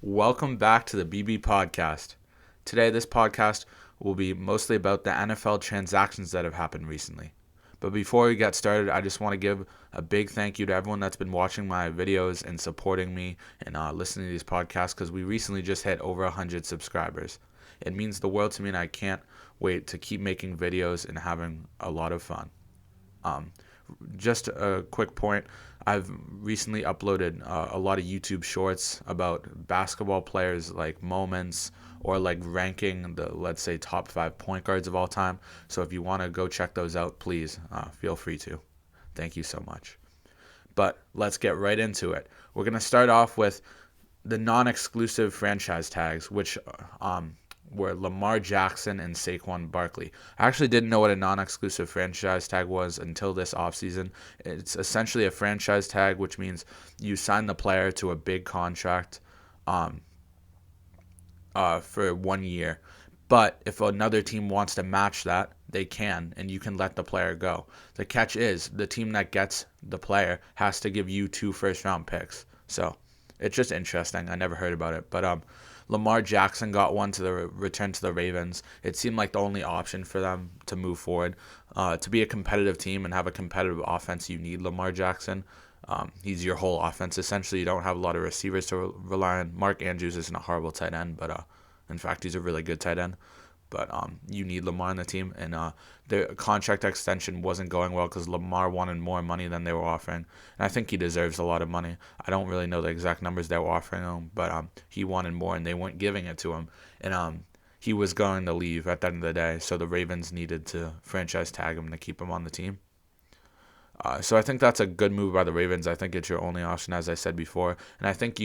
Welcome back to the BB Podcast. Today, this podcast will be mostly about the NFL transactions that have happened recently. But before we get started, I just want to give a big thank you to everyone that's been watching my videos and supporting me and listening to these podcasts because we recently just hit over 100 subscribers. It means the world to me, and I can't wait to keep making videos and having a lot of fun. Um, just a quick point. I've recently uploaded a lot of YouTube shorts about basketball players, like moments or like ranking the, let's say, top 5 point guards of all time. So if you want to go check those out, please feel free to. Thank you so much. But let's get right into it. We're going to start off with the non-exclusive franchise tags, which were Lamar Jackson and Saquon Barkley. I actually didn't know what a non-exclusive franchise tag was until this offseason. It's essentially a franchise tag, which means you sign the player to a big contract for 1 year. But if another team wants to match that, they can, and you can let the player go. The catch is the team that gets the player has to give you 2 first-round picks. So it's just interesting. I never heard about it. But Lamar Jackson got one to the return to the Ravens. It seemed like the only option for them to move forward. To be a competitive team and have a competitive offense, you need Lamar Jackson. He's your whole offense. Essentially, you don't have a lot of receivers to rely on. Mark Andrews isn't a horrible tight end, but in fact, he's a really good tight end. But you need Lamar on the team, and the contract extension wasn't going well because Lamar wanted more money than they were offering, and I think he deserves a lot of money. I don't really know the exact numbers they were offering him, but he wanted more, and they weren't giving it to him, and he was going to leave at the end of the day, so the Ravens needed to franchise tag him to keep him on the team. So I think that's a good move by the Ravens. I think it's your only option, as I said before, and I think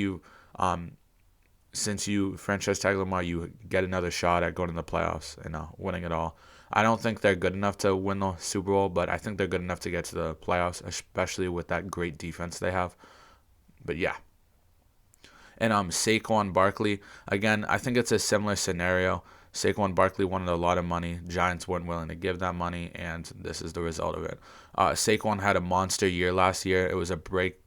since you franchise tag Lamar, you get another shot at going to the playoffs and winning it all. I don't think they're good enough to win the Super Bowl, but I think they're good enough to get to the playoffs, especially with that great defense they have. But yeah. And Saquon Barkley, again, I think it's a similar scenario. Saquon Barkley wanted a lot of money. Giants weren't willing to give that money, and this is the result of it. Saquon had a monster year last year. It was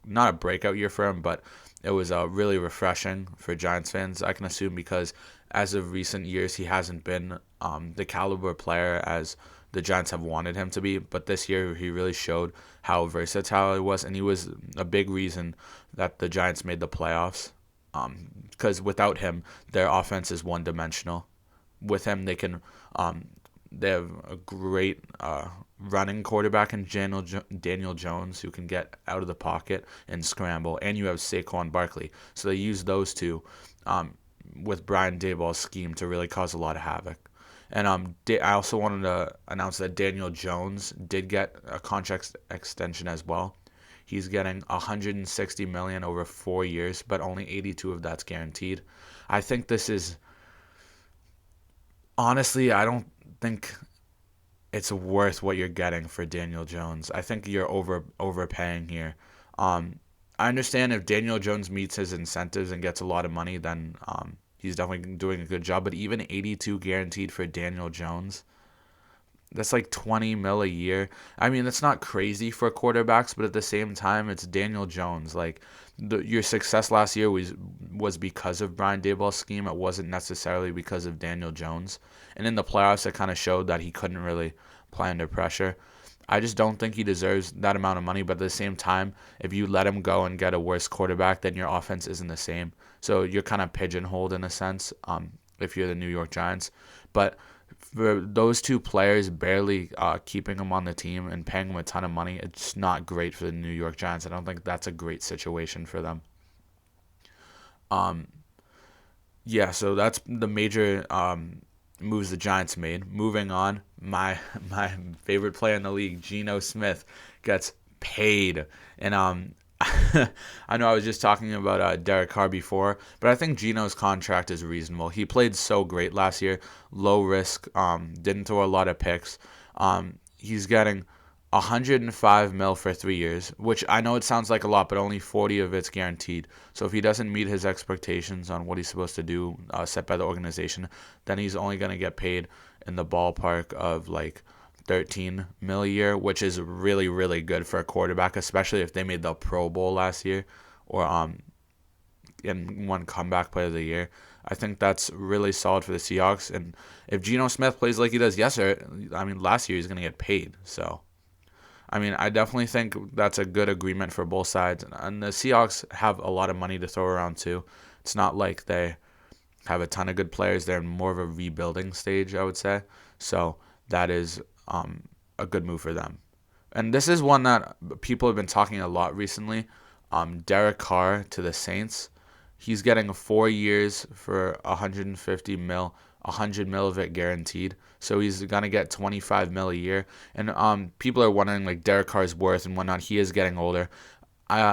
not a breakout year for him, but it was really refreshing for Giants fans, I can assume, because as of recent years, he hasn't been the caliber player as the Giants have wanted him to be. But this year, he really showed how versatile he was, and he was a big reason that the Giants made the playoffs. Because without him, their offense is one-dimensional. With him, they have a great running quarterback in Daniel Jones who can get out of the pocket and scramble, and you have Saquon Barkley. So they use those two with Brian Daboll's scheme to really cause a lot of havoc. And I also wanted to announce that Daniel Jones did get a contract extension as well. He's getting $160 million over 4 years, but only 82 of that's guaranteed. I think this is honestly, I don't think it's worth what you're getting for Daniel Jones. I think you're overpaying here. I understand if Daniel Jones meets his incentives and gets a lot of money, then he's definitely doing a good job. But even 82 guaranteed for Daniel Jones, that's like 20 mil a year. I mean, that's not crazy for quarterbacks, but at the same time, it's Daniel Jones. Like your success last year was because of Brian Daboll's scheme. It wasn't necessarily because of Daniel Jones. And in the playoffs, it kind of showed that he couldn't really play under pressure. I just don't think he deserves that amount of money. But at the same time, if you let him go and get a worse quarterback, then your offense isn't the same. So you're kind of pigeonholed in a sense if you're the New York Giants. But for those two players barely keeping them on the team and paying them a ton of money, it's not great for the New York Giants. I don't think that's a great situation for them. Yeah, so that's the major moves the Giants made. Moving on, my favorite player in the league, Geno Smith, gets paid. And I know I was just talking about Derek Carr before, but I think Geno's contract is reasonable. He played so great last year, low risk, didn't throw a lot of picks. He's getting 105 mil for 3 years, which I know it sounds like a lot, but only 40 of it's guaranteed. So if he doesn't meet his expectations on what he's supposed to do set by the organization, then he's only going to get paid in the ballpark of like 13 mil a year, which is really, really good for a quarterback, especially if they made the Pro Bowl last year or and won Comeback Player of the Year. I think that's really solid for the Seahawks. And if Geno Smith plays like he does last year, he's going to get paid. So, I definitely think that's a good agreement for both sides. And the Seahawks have a lot of money to throw around, too. It's not like they have a ton of good players. They're in more of a rebuilding stage, I would say. So, that is a good move for them. And this is one that people have been talking a lot recently. Derek Carr to the Saints. He's getting 4 years for 150 mil, 100 mil of it guaranteed. So he's gonna get 25 mil a year. And people are wondering like Derek Carr's worth and whatnot. He is getting older.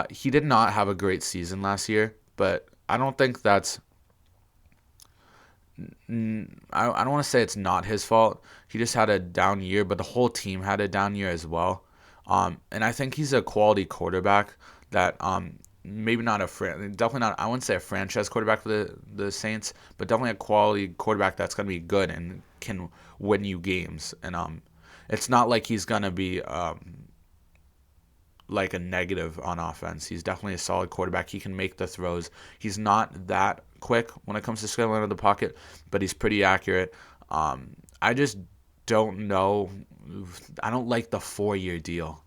He did not have a great season last year, but I don't think that's. I don't want to say it's not his fault. He just had a down year, but the whole team had a down year as well. And I think he's a quality quarterback that maybe not definitely not. I wouldn't say a franchise quarterback for the Saints, but definitely a quality quarterback that's gonna be good and can win you games. And it's not like he's gonna be like a negative on offense. He's definitely a solid quarterback. He can make the throws. He's not that quick when it comes to scrambling out of the pocket, but he's pretty accurate. I just don't know. I don't like the 4-year deal.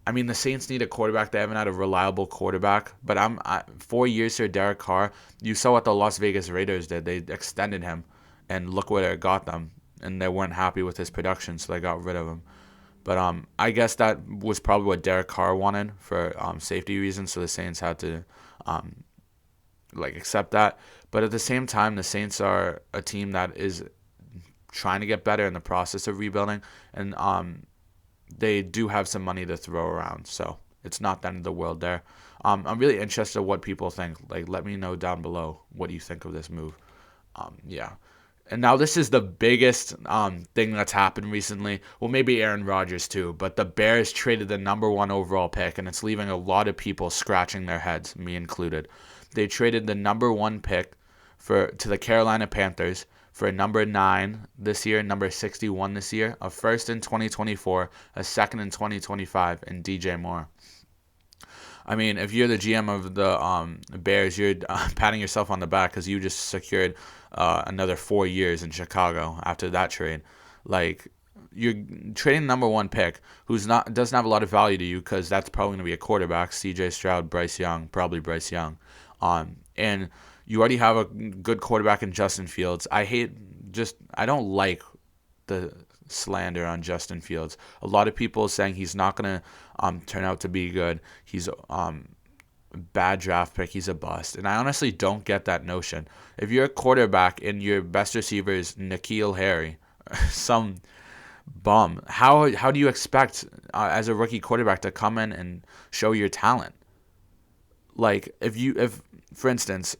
The Saints need a quarterback. They haven't had a reliable quarterback. But 4 years for Derek Carr. You saw what the Las Vegas Raiders did. They extended him, and look where it got them. And they weren't happy with his production, so they got rid of him. But I guess that was probably what Derek Carr wanted for safety reasons, so the Saints had to accept that. But at the same time, the Saints are a team that is trying to get better in the process of rebuilding, and they do have some money to throw around, so it's not the end of the world there. I'm really interested in what people think. Let me know down below what you think of this move. Yeah. And now this is the biggest thing that's happened recently. Well, maybe Aaron Rodgers too, but the Bears traded the number 1 overall pick, and it's leaving a lot of people scratching their heads, me included. They traded the number 1 pick to the Carolina Panthers for a number 9 this year, number 61 this year, a first in 2024, a second in 2025, and DJ Moore. If you're the GM of the Bears, you're patting yourself on the back because you just secured another 4 years in Chicago after that trade. You're trading the number 1 pick doesn't have a lot of value to you because that's probably going to be a quarterback, C.J. Stroud, probably Bryce Young. And you already have a good quarterback in Justin Fields. I don't like the slander on Justin Fields. A lot of people saying he's not going to turn out to be good. He's bad draft pick. He's a bust. And I honestly don't get that notion. If you're a quarterback and your best receiver is N'Keal Harry, some bum, how do you expect as a rookie quarterback to come in and show your talent? If for instance,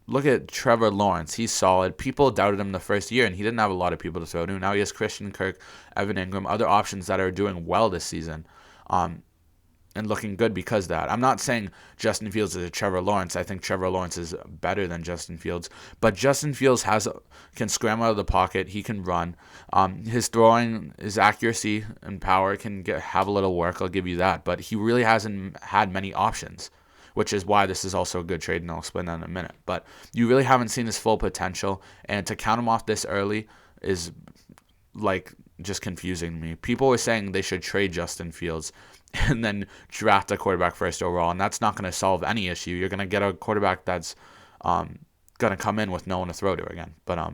look at Trevor Lawrence. He's solid. People doubted him the first year, and he didn't have a lot of people to throw to. Now he has Christian Kirk, Evan Ingram, other options that are doing well this season, and looking good because of that. I'm not saying Justin Fields is a Trevor Lawrence. I think Trevor Lawrence is better than Justin Fields. But Justin Fields can scramble out of the pocket. He can run. His throwing, his accuracy and power can have a little work. I'll give you that. But he really hasn't had many options, which is why this is also a good trade, and I'll explain that in a minute. But you really haven't seen his full potential, and to count him off this early is just confusing to me. People were saying they should trade Justin Fields and then draft a quarterback first overall, and that's not going to solve any issue. You're going to get a quarterback that's going to come in with no one to throw to again. But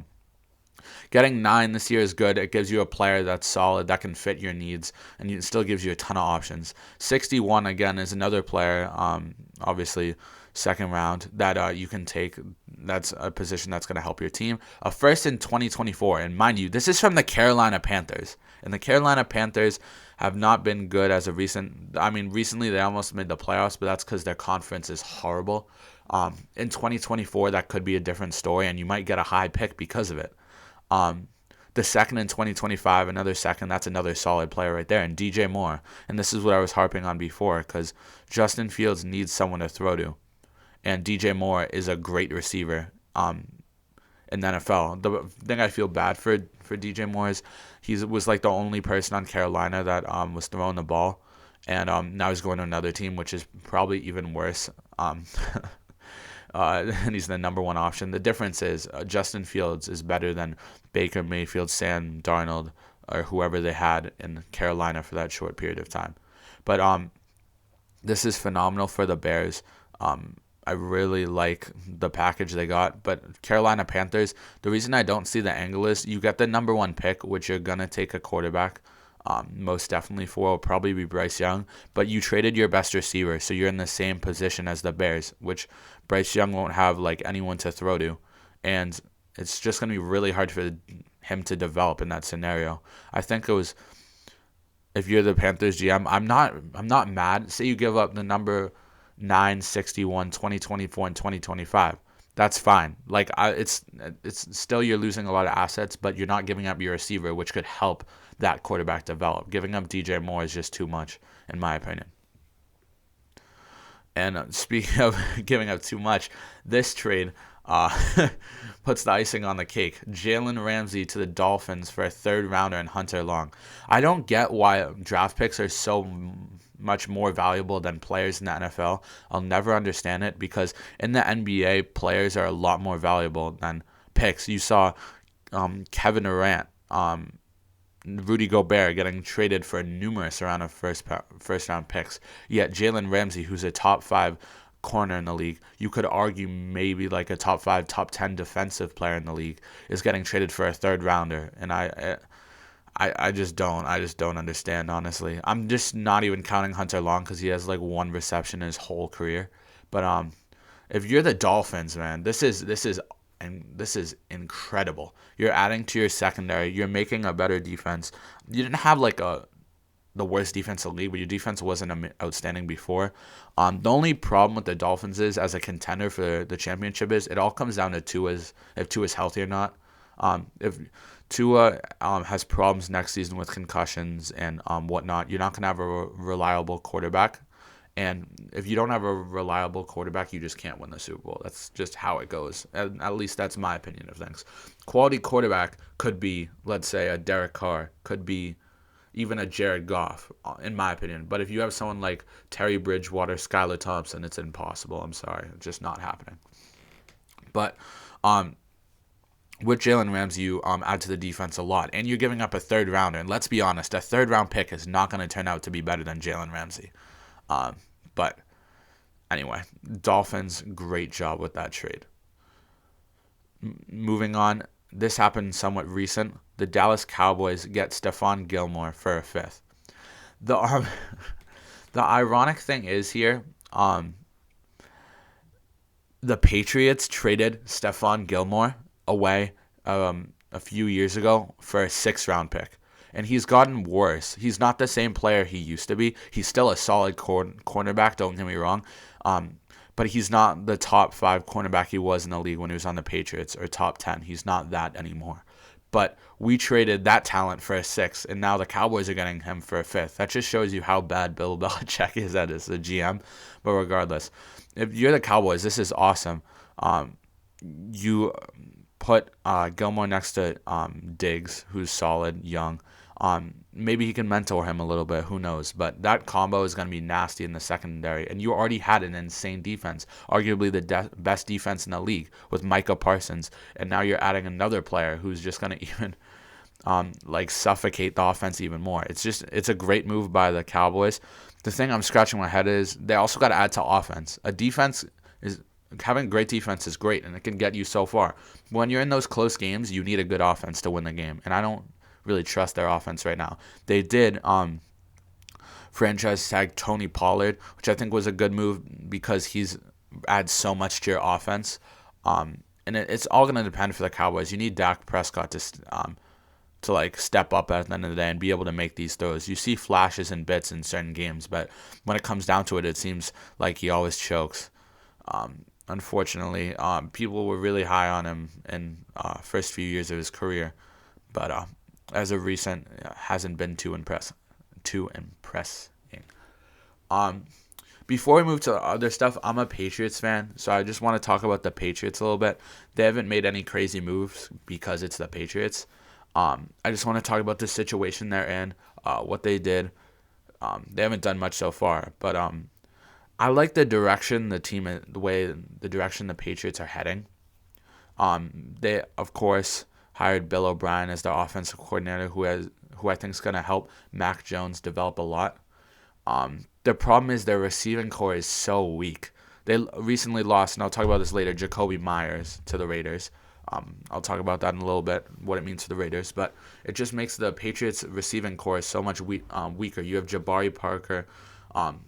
getting 9 this year is good. It gives you a player that's solid, that can fit your needs, and it still gives you a ton of options. 61, again, is another player, obviously second round, that you can take. That's a position that's going to help your team. A first in 2024, and mind you, this is from the Carolina Panthers. And the Carolina Panthers have not been good as of recent. Recently they almost made the playoffs, but that's because their conference is horrible. In 2024, that could be a different story, and you might get a high pick because of it. The second in 2025, another second, that's another solid player right there. And DJ Moore, and this is what I was harping on before, because Justin Fields needs someone to throw to. And DJ Moore is a great receiver in the NFL. The thing I feel bad for DJ Moore is he was the only person on Carolina that was throwing the ball. And now he's going to another team, which is probably even worse. Um, and he's the number one option. The difference is Justin Fields is better than Baker Mayfield, Sam Darnold, or whoever they had in Carolina for that short period of time. But this is phenomenal for the Bears. I really like the package they got. But Carolina Panthers, the reason I don't see the angle is you get the number one pick, which you're going to take a quarterback. Most definitely for will probably be Bryce Young, but you traded your best receiver, so you're in the same position as the Bears, which Bryce Young won't have like anyone to throw to, and it's just gonna be really hard for him to develop in that scenario. I think it was if you're the Panthers GM, I'm not mad. Say you give up the number 961, 2024, and 2025. That's fine. Like it's still you're losing a lot of assets, but you're not giving up your receiver, which could help that quarterback develop. Giving up DJ Moore is just too much, in my opinion. And speaking of giving up too much, this trade puts the icing on the cake. Jalen Ramsey to the Dolphins for a third rounder and Hunter Long. I don't get why draft picks are so much more valuable than players in the NFL. I'll never understand it because in the NBA, players are a lot more valuable than picks. You saw Kevin Durant, Rudy Gobert getting traded for numerous round of first round picks. Yet Jalen Ramsey, who's a top 5 corner in the league, you could argue maybe like a top 5, top 10 defensive player in the league, is getting traded for a third rounder, and I just don't understand, honestly. I'm just not even counting Hunter Long because he has like one reception in his whole career. But if you're the Dolphins, man, this is incredible. You're adding to your secondary. You're making a better defense. You didn't have like the worst defense in the league, but your defense wasn't outstanding before. The only problem with the Dolphins is, as a contender for the championship, is it all comes down to if Tua's healthy or not. If Tua has problems next season with concussions and whatnot, you're not gonna have a reliable quarterback. And if you don't have a reliable quarterback, you just can't win the Super Bowl. That's just how it goes. At least that's my opinion of things. Quality quarterback could be, let's say, a Derek Carr, could be even a Jared Goff, in my opinion. But if you have someone like Terry Bridgewater, Skylar Thompson, it's impossible. I'm sorry. It's just not happening. But with Jalen Ramsey, you add to the defense a lot. And you're giving up a third rounder. And let's be honest, a third round pick is not going to turn out to be better than Jalen Ramsey. But anyway, Dolphins, great job with that trade. Moving on, this happened somewhat recent. The Dallas Cowboys get Stephon Gilmore for a fifth. The the ironic thing is here, the Patriots traded Stephon Gilmore away a few years ago for a 6th round pick. And he's gotten worse. He's not the same player he used to be. He's still a solid cornerback, don't get me wrong. But he's not the top 5 cornerback he was in the league when he was on the Patriots, or top 10. He's not that anymore. But we traded that talent for a 6th, and now the Cowboys are getting him for a 5th. That just shows you how bad Bill Belichick is at as a GM. But regardless, if you're the Cowboys, this is awesome. You put Gilmore next to Diggs, who's solid, young. Maybe he can mentor him a little bit. Who knows? But that combo is going to be nasty in the secondary. And you already had an insane defense, arguably the best defense in the league with Micah Parsons. And now you're adding another player who's just going to even suffocate the offense even more. It's a great move by the Cowboys. The thing I'm scratching my head is they also got to add to offense. Having a great defense is great, and it can get you so far. When you're in those close games, you need a good offense to win the game. And I don't really trust their offense right now. They did franchise tag Tony Pollard, which I think was a good move because he's adds so much to your offense. And it's all going to depend for the Cowboys. You need Dak Prescott to step up at the end of the day and be able to make these throws. You see flashes and bits in certain games, but when it comes down to it, it seems like he always chokes. Unfortunately, people were really high on him in first few years of his career, but as of recent, hasn't been too impressing. Before we move to other stuff, I'm a Patriots fan, so I just want to talk about the Patriots a little bit. They haven't made any crazy moves because it's the Patriots. I just want to talk about the situation they're in, what they did. They haven't done much so far, but I like the direction the Patriots are heading. They of course hired Bill O'Brien as their offensive coordinator, who I think is going to help Mac Jones develop a lot. The problem is their receiving core is so weak. They recently lost, and I'll talk about this later, Jacoby Myers to the Raiders. I'll talk about that in a little bit, what it means to the Raiders. But it just makes the Patriots' receiving core so much weaker. You have Jabari Parker,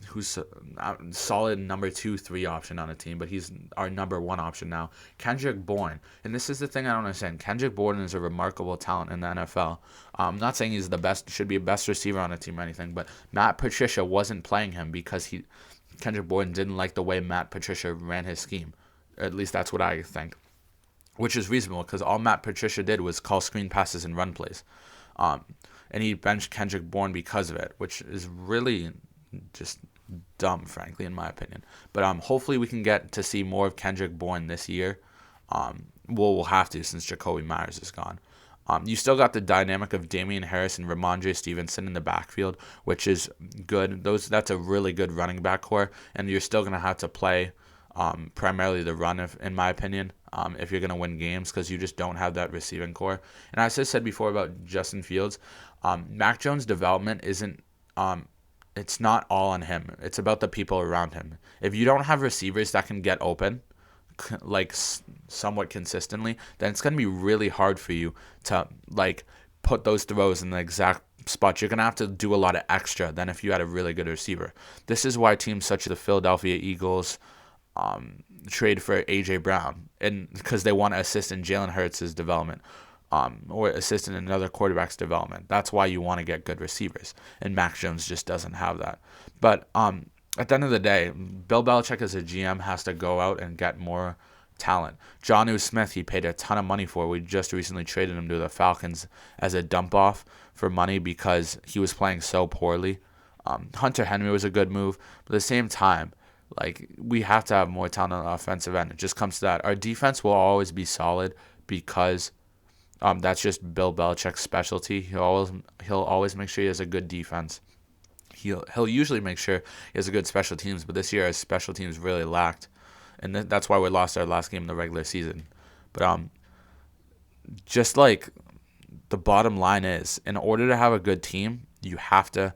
who's a solid number 2, 3 option on a team, but he's our number 1 option now. Kendrick Bourne, and this is the thing I don't understand. Kendrick Bourne is a remarkable talent in the NFL. I'm not saying he's the best, should be a best receiver on a team or anything, but Matt Patricia wasn't playing him because Kendrick Bourne didn't like the way Matt Patricia ran his scheme. At least that's what I think, which is reasonable because all Matt Patricia did was call screen passes and run plays. And he benched Kendrick Bourne because of it, which is really just dumb, frankly, in my opinion. But hopefully we can get to see more of Kendrick Bourne this year. We'll have to since Jacoby Myers is gone. You still got the dynamic of Damian Harris and Ramondre Stevenson in the backfield, which is good. That's a really good running back core, and you're still going to have to play primarily the run, in my opinion, if you're going to win games, because you just don't have that receiving core. And as I said before about Justin Fields, Mac Jones' development isn't it's not all on him. It's about the people around him. If you don't have receivers that can get open, like somewhat consistently, then it's going to be really hard for you to like put those throws in the exact spot. You're going to have to do a lot of extra than if you had a really good receiver. This is why teams such as the Philadelphia Eagles trade for A.J. Brown, and because they want to assist in Jalen Hurts' development. Or assist in another quarterback's development. That's why you want to get good receivers. And Mac Jones just doesn't have that. But at the end of the day, Bill Belichick as a GM has to go out and get more talent. Geno Smith, he paid a ton of money for. We just recently traded him to the Falcons as a dump-off for money because he was playing so poorly. Hunter Henry was a good move. But at the same time, like, we have to have more talent on the offensive end. It just comes to that. Our defense will always be solid because that's just Bill Belichick's specialty. He'll always make sure he has a good defense. He'll usually make sure he has a good special teams, but this year his special teams really lacked, and that's why we lost our last game in the regular season. But just like the bottom line is, in order to have a good team, you have to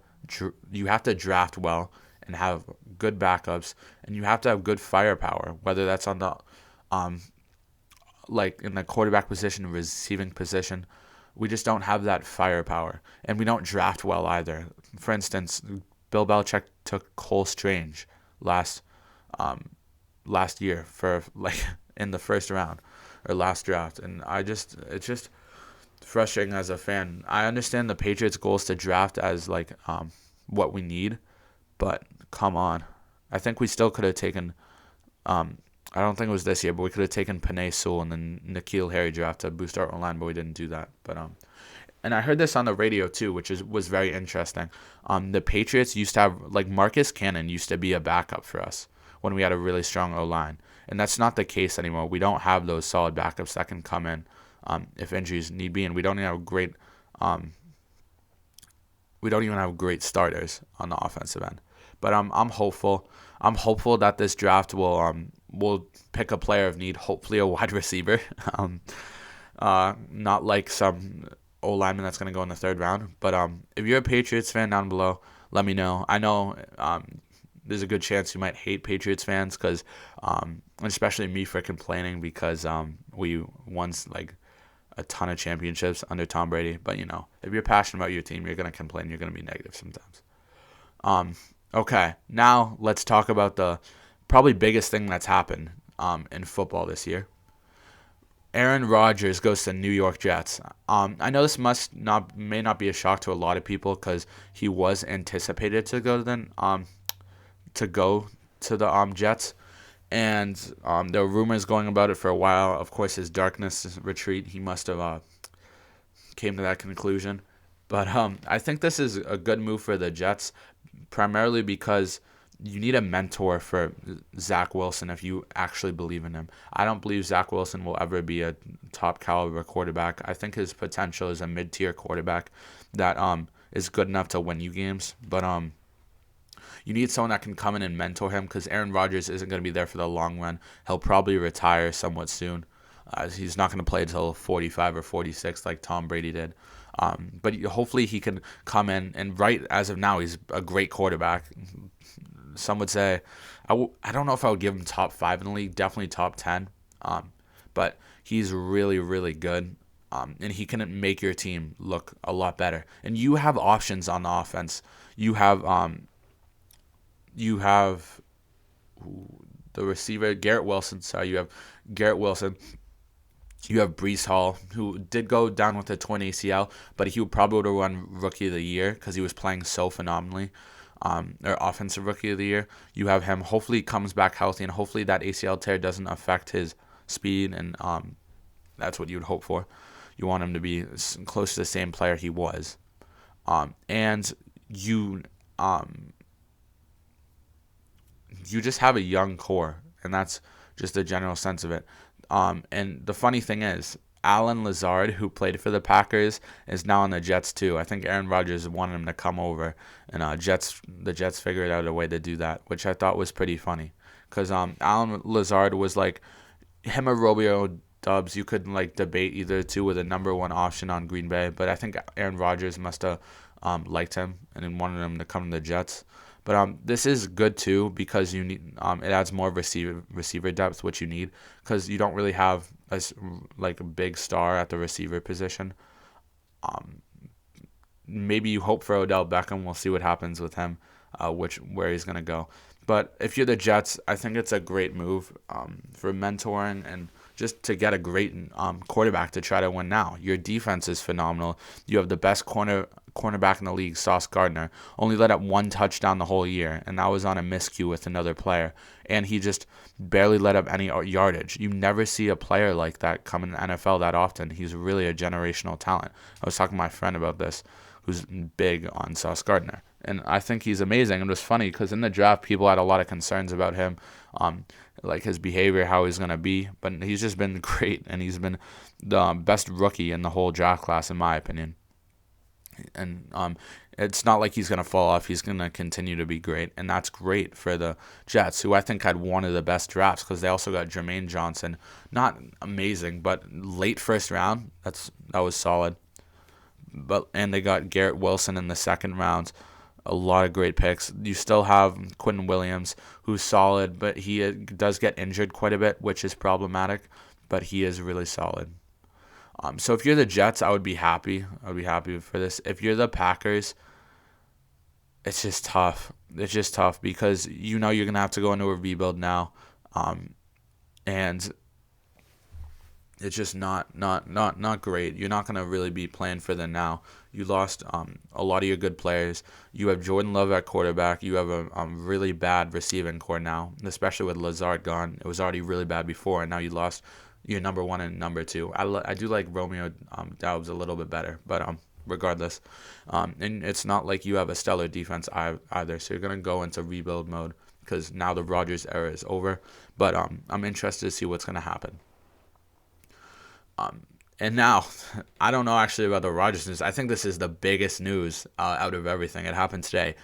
draft well and have good backups, and you have to have good firepower, whether that's on the like in the quarterback position, receiving position. We just don't have that firepower, and we don't draft well either. For instance, Bill Belichick took Cole Strange last year for like in the first round or last draft, and it's just frustrating as a fan. I understand the Patriots' goals to draft as like what we need, but come on, I think we still could have taken. I don't think it was this year, but we could have taken Penei Sewell and then N'Keal Harry draft to boost our online, but we didn't do that. But and I heard this on the radio too, which was very interesting. The Patriots used to have, like, Marcus Cannon used to be a backup for us when we had a really strong O-line, and that's not the case anymore. We don't have those solid backups that can come in if injuries need be, and we don't even have great starters on the offensive end. But I'm hopeful. I'm hopeful that this draft will pick a player of need, hopefully a wide receiver, not like some O-lineman that's going to go in the third round. But if you're a Patriots fan down below, let me know. I know there's a good chance you might hate Patriots fans, because especially me for complaining, because we won like a ton of championships under Tom Brady. But if you're passionate about your team, you're going to complain. You're going to be negative sometimes. Okay, now let's talk about the probably biggest thing that's happened in football this year. Aaron Rodgers goes to New York Jets. I know this may not be a shock to a lot of people, because he was anticipated to go to the Jets, and there were rumors going about it for a while. Of course, his darkness retreat, he must have came to that conclusion. But I think this is a good move for the Jets, primarily because you need a mentor for Zach Wilson if you actually believe in him. I don't believe Zach Wilson will ever be a top caliber quarterback. I think his potential is a mid-tier quarterback that is good enough to win you games. But You need someone that can come in and mentor him because Aaron Rodgers isn't going to be there for the long run. He'll probably retire somewhat soon. He's not going to play until 45 or 46 like Tom Brady did. But hopefully he can come in, and right as of now, he's a great quarterback. Some would say, I don't know if I would give him top 5 in the league, definitely top 10. But he's really, really good. And he can make your team look a lot better. And you have options on the offense. You have the receiver, Garrett Wilson. Sorry, you have Garrett Wilson. You have Breece Hall, who did go down with a torn ACL, but he probably would have won Rookie of the Year because he was playing so phenomenally. Or Offensive Rookie of the Year. You have him. Hopefully he comes back healthy, and hopefully that ACL tear doesn't affect his speed, and that's what you would hope for. You want him to be close to the same player he was. And you just have a young core, and that's just the general sense of it. And the funny thing is, Alan Lazard, who played for the Packers, is now on the Jets too. I think Aaron Rodgers wanted him to come over, and the Jets figured out a way to do that, which I thought was pretty funny. Because Alan Lazard was like, him or Romeo Doubs, you could like debate either two with a number 1 option on Green Bay, but I think Aaron Rodgers must have liked him and then wanted him to come to the Jets. But this is good too because you need it adds more receiver depth, which you need because you don't really have a big star at the receiver position. Maybe you hope for Odell Beckham. We'll see what happens with him, where he's gonna go. But if you're the Jets, I think it's a great move for mentoring and just to get a great quarterback to try to win now. Your defense is phenomenal. You have the best cornerback in the league, Sauce Gardner. Only let up 1 touchdown the whole year, and that was on a miscue with another player. And he just barely let up any yardage. You never see a player like that come in the NFL that often. He's really a generational talent. I was talking to my friend about this, who's big on Sauce Gardner. And I think he's amazing. It was funny because in the draft, people had a lot of concerns about him, like his behavior, how he's going to be. But he's just been great, and he's been the best rookie in the whole draft class, in my opinion. And it's not like he's going to fall off. He's going to continue to be great, and that's great for the Jets, who I think had one of the best drafts because they also got Jermaine Johnson. Not amazing, but late first round. That was solid. And they got Garrett Wilson in the second round. A lot of great picks. You still have Quentin Williams, who's solid, but he does get injured quite a bit, which is problematic, but he is really solid. So if you're the Jets, I would be happy. I would be happy for this. If you're the Packers, it's just tough. It's just tough because you know you're going to have to go into a rebuild now. And it's just not great. You're not going to really be playing for them now. You lost a lot of your good players. You have Jordan Love at quarterback. You have a really bad receiving core now, especially with Lazard gone. It was already really bad before, and now you lost your number 1 and number 2. I do like Romeo Doubs a little bit better, but regardless. And it's not like you have a stellar defense either, so you're going to go into rebuild mode because now the Rodgers era is over. But I'm interested to see what's going to happen. And now, I don't know actually about the Rodgers news. I think this is the biggest news out of everything. It happened today.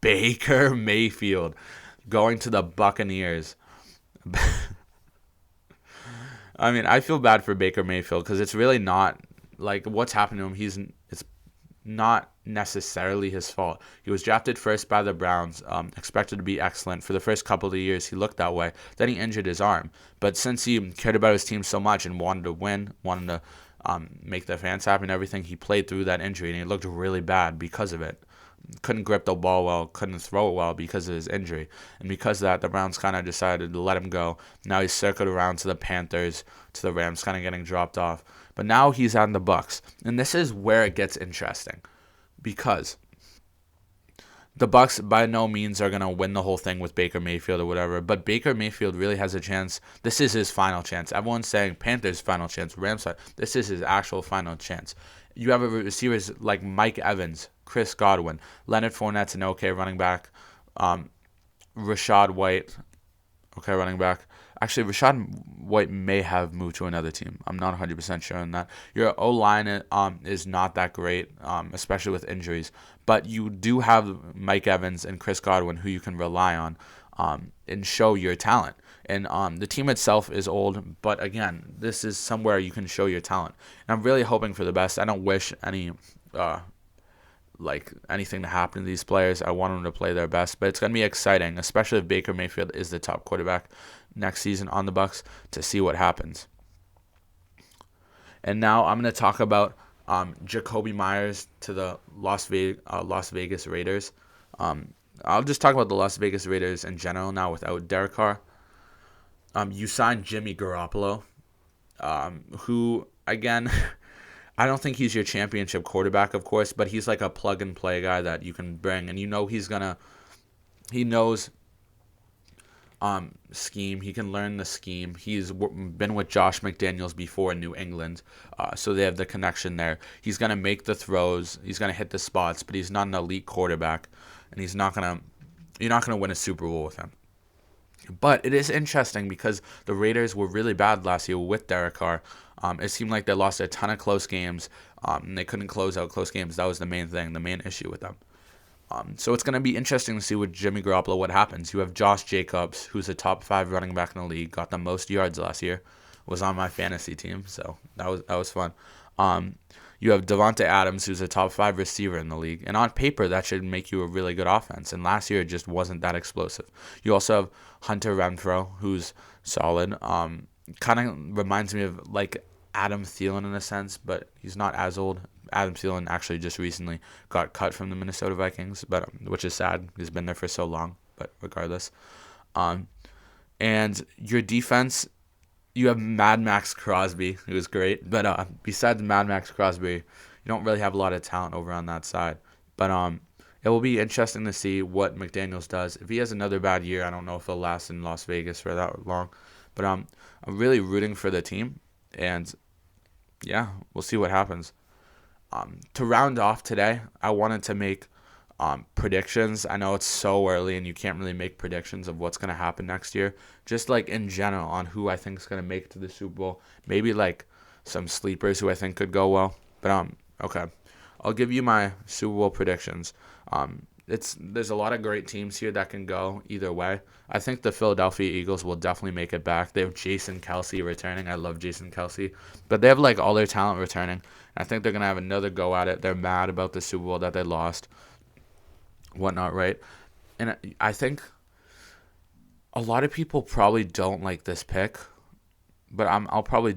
Baker Mayfield going to the Buccaneers. I mean, I feel bad for Baker Mayfield because it's really not like what's happened to him. It's not necessarily his fault. He was drafted first by the Browns, expected to be excellent. For the first couple of years, he looked that way. Then he injured his arm. But since he cared about his team so much and wanted to win, wanted to make the fans happy and everything, he played through that injury, and he looked really bad because of it. Couldn't grip the ball well, couldn't throw it well because of his injury. And because of that, the Browns kind of decided to let him go. Now he's circled around to the Panthers, to the Rams, kind of getting dropped off. But now he's on the Bucs. And this is where it gets interesting. Because the Bucs by no means are going to win the whole thing with Baker Mayfield or whatever, but Baker Mayfield really has a chance. This is his final chance. Everyone's saying Panthers' final chance, Rams' final. This is his actual final chance. You have receivers like Mike Evans, Chris Godwin, Leonard Fournette's an okay running back, Rashad White, okay running back. Actually, Rashad White may have moved to another team. I'm not 100% sure on that. Your O-line is not that great, especially with injuries. But you do have Mike Evans and Chris Godwin who you can rely on and show your talent. And the team itself is old, but again, this is somewhere you can show your talent. And I'm really hoping for the best. I don't wish anything to happen to these players. I want them to play their best, but it's going to be exciting, especially if Baker Mayfield is the top quarterback next season on the Bucs, to see what happens. And now I'm going to talk about Jacoby Myers to the Las Vegas Raiders. I'll just talk about the Las Vegas Raiders in general now without Derek Carr. You signed Jimmy Garoppolo, who, again, I don't think he's your championship quarterback, of course, but he's like a plug-and-play guy that you can bring, and he knows scheme. He can learn the scheme. He's been with Josh McDaniels before in New England, so they have the connection there. He's going to make the throws. He's going to hit the spots, but he's not an elite quarterback, and you're not going to win a Super Bowl with him. But it is interesting because the Raiders were really bad last year with Derek Carr. It seemed like they lost a ton of close games, and they couldn't close out close games. That was the main thing, the main issue with them. So it's going to be interesting to see with Jimmy Garoppolo what happens. You have Josh Jacobs, who's a top 5 running back in the league, got the most yards last year, was on my fantasy team, so that was fun. You have Devontae Adams, who's a top 5 receiver in the league, and on paper that should make you a really good offense. And last year it just wasn't that explosive. You also have Hunter Renfrow, who's solid. Kind of reminds me of like Adam Thielen in a sense, but he's not as old. Adam Thielen actually just recently got cut from the Minnesota Vikings, but which is sad. He's been there for so long, but regardless. And your defense, you have Mad Max Crosby, who is great, but besides Mad Max Crosby, you don't really have a lot of talent over on that side. But it will be interesting to see what McDaniels does. If he has another bad year, I don't know if he'll last in Las Vegas for that long. But I'm really rooting for the team, and yeah, we'll see what happens. To round off today, I wanted to make predictions. I know it's so early and you can't really make predictions of what's going to happen next year. Just like in general on who I think is going to make it to the Super Bowl. Maybe like some sleepers who I think could go well. But okay, I'll give you my Super Bowl predictions. There's a lot of great teams here that can go either way. I think the Philadelphia Eagles will definitely make it back. They have Jason Kelce returning. I love Jason Kelce. But they have like all their talent returning. I think they're going to have another go at it. They're mad about the Super Bowl that they lost. Whatnot, right? And I think a lot of people probably don't like this pick, but I'll probably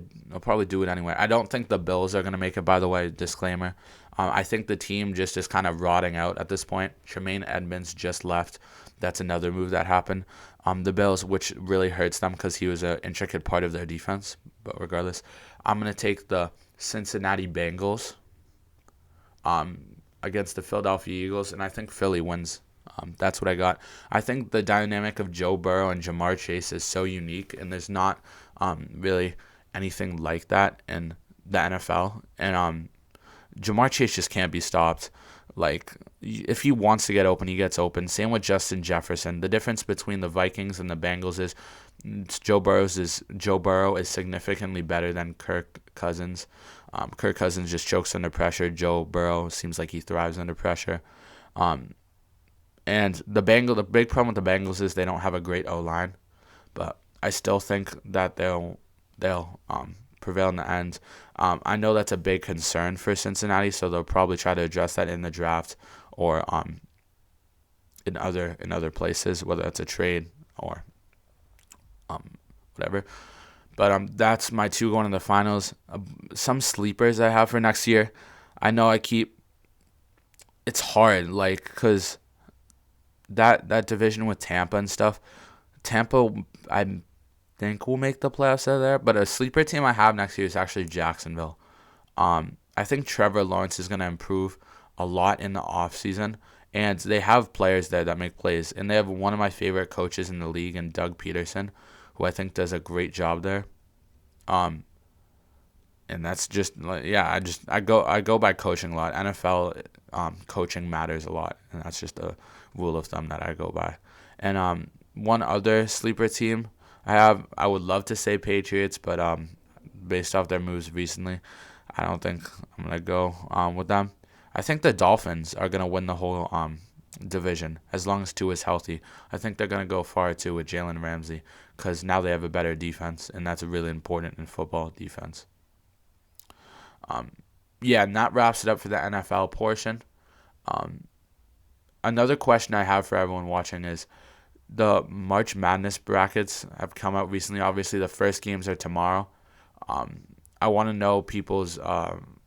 do it anyway. I don't think the Bills are going to make it, by the way, disclaimer. I think the team just is kind of rotting out at this point. Tremaine Edmonds just left. That's another move that happened. The Bills, which really hurts them because he was an intricate part of their defense. But regardless, I'm going to take the Cincinnati Bengals against the Philadelphia Eagles, and I think Philly wins. That's what I got. I think the dynamic of Joe Burrow and Jamar Chase is so unique, and there's not really anything like that in the NFL. And Jamar Chase just can't be stopped. Like, if he wants to get open, he gets open. Same with Justin Jefferson. The difference between the Vikings and the Bengals is Joe Burrow is significantly better than Kirk Cousins. Kirk Cousins just chokes under pressure. Joe Burrow seems like he thrives under pressure. And the big problem with the Bengals is they don't have a great O-line, but I still think that they'll prevail in the end. I know that's a big concern for Cincinnati, so they'll probably try to address that in the draft or in other places, whether it's a trade or whatever. But that's my 2 going to the finals. Some sleepers I have for next year. I know it's hard, like, because that division with Tampa and stuff. Tampa, I think will make the playoffs out of there. But a sleeper team I have next year is actually Jacksonville. I think Trevor Lawrence is going to improve a lot in the offseason. And they have players there that make plays. And they have one of my favorite coaches in the league, in Doug Peterson, who I think does a great job there. And that's just, yeah, I go by coaching a lot. NFL coaching matters a lot, and that's just a rule of thumb that I go by. And one other sleeper team I would love to say Patriots, but based off their moves recently, I don't think I'm gonna go with them. I think the Dolphins are gonna win the whole division as long as Tua is healthy. I think they're gonna go far too with Jalen Ramsey because now they have a better defense, and that's really important in football, defense. Um, yeah, and that wraps it up for the NFL portion. Um, Another question I have for everyone watching is the March Madness brackets have come out recently. Obviously, the first games are tomorrow. Um, I want to know people's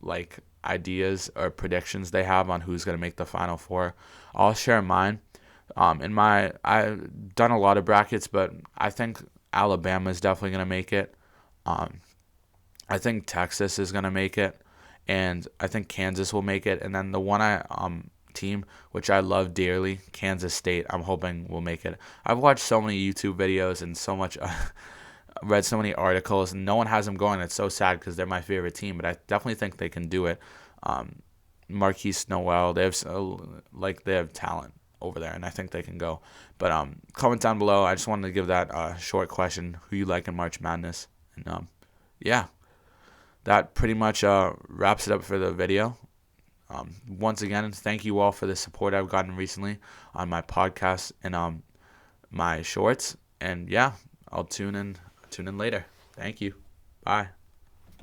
like ideas or predictions they have on who's going to make the Final Four. I'll share mine. I've done a lot of brackets, but I think Alabama is definitely going to make it. Um, I think Texas is going to make it, and I think Kansas will make it. And then the one team which I love dearly, Kansas State, I'm hoping will make it. I've watched so many YouTube videos and so much read so many articles, and no one has them going. It's so sad because they're my favorite team, but I definitely think they can do it. Marquise Noel, they have talent over there, and I think they can go. But comment down below. I just wanted to give that short question: who you like in March Madness? And yeah, that pretty much wraps it up for the video. Once again, thank you all for the support I've gotten recently on my podcast and my shorts. And yeah, I'll tune in later. Thank you. Bye.